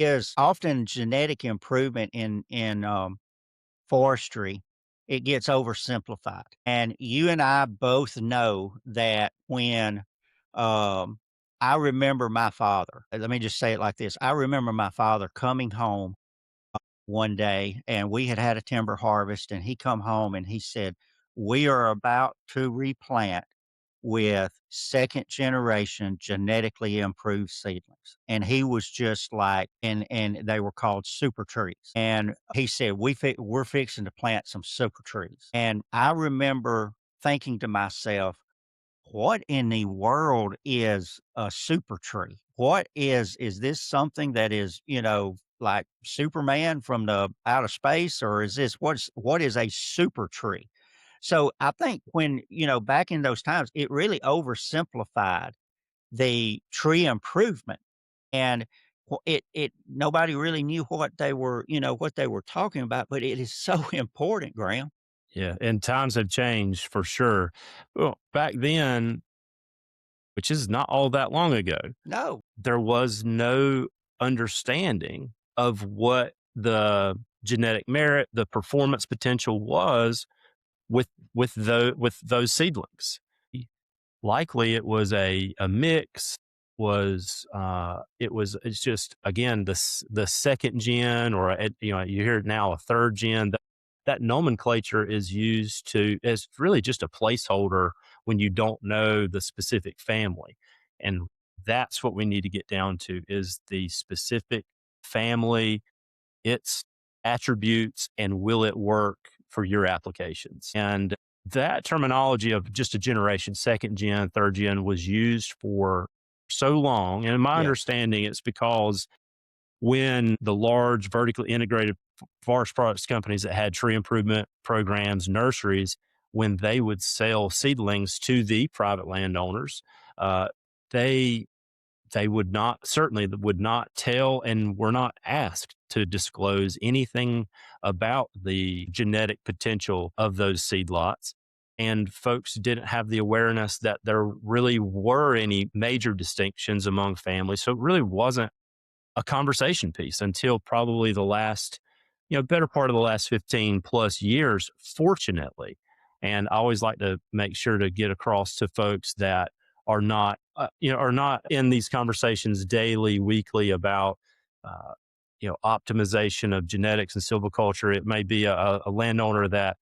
is often genetic improvement in forestry. It gets oversimplified, and you and I both know that when um, I remember my father. Let me just say it like this: I remember my father coming home one day, and we had had a timber harvest, and he come home and he said, "We are about to replant with second generation genetically improved seedlings." And he was just like, and they were called super trees. And he said, we're fixing to plant some super trees. And I remember thinking to myself, what in the world is a super tree? Is this something that is, like Superman from the outer space, or is this what is a super tree? So I think when, back in those times, it really oversimplified the tree improvement, and it nobody really knew what they were talking about, but it is so important, Graham. Yeah, and times have changed for sure. Well, back then, which is not all that long ago, No. there was no understanding of what the genetic merit, the performance potential was with with those seedlings. Likely, it was a mix. It's just again the second gen, or you hear it now, a third gen. That nomenclature is used to as really just a placeholder when you don't know the specific family, and that's what we need to get down to is the specific family, its attributes, and will it work for your applications. And that terminology of just a generation, second gen, third gen, was used for so long. And in my Yes. understanding, it's because when the large vertically integrated forest products companies that had tree improvement programs, nurseries, when they would sell seedlings to the private landowners, uh, they they would not certainly would not tell and were not asked to disclose anything about the genetic potential of those seed lots. And folks didn't have the awareness that there really were any major distinctions among families. So it really wasn't a conversation piece until probably the last, better part of the last 15 plus years, fortunately. And I always like to make sure to get across to folks that are not in these conversations daily, weekly about, uh, optimization of genetics and silviculture. It may be a landowner that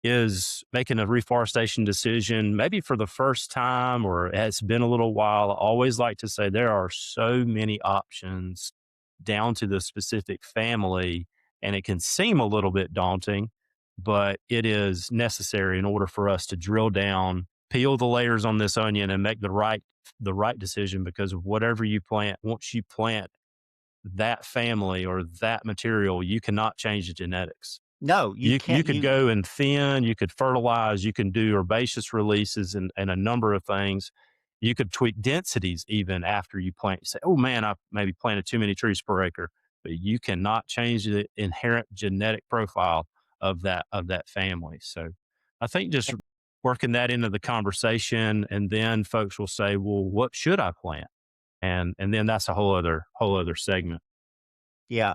is making a reforestation decision, maybe for the first time or it's been a little while. I always like to say there are so many options down to the specific family, and it can seem a little bit daunting, but it is necessary in order for us to drill down, peel the layers on this onion, and make the right decision. Because whatever you plant, once you plant that family or that material, you cannot change the genetics. No, you You can't. could go and thin, you could fertilize, you can do herbaceous releases and a number of things. You could tweak densities even after you plant. You say, "Oh man, I maybe planted too many trees per acre," but you cannot change the inherent genetic profile of that family. So, I think just working that into the conversation, and then folks will say, "Well, what should I plant?" And then that's a whole other segment. Yeah.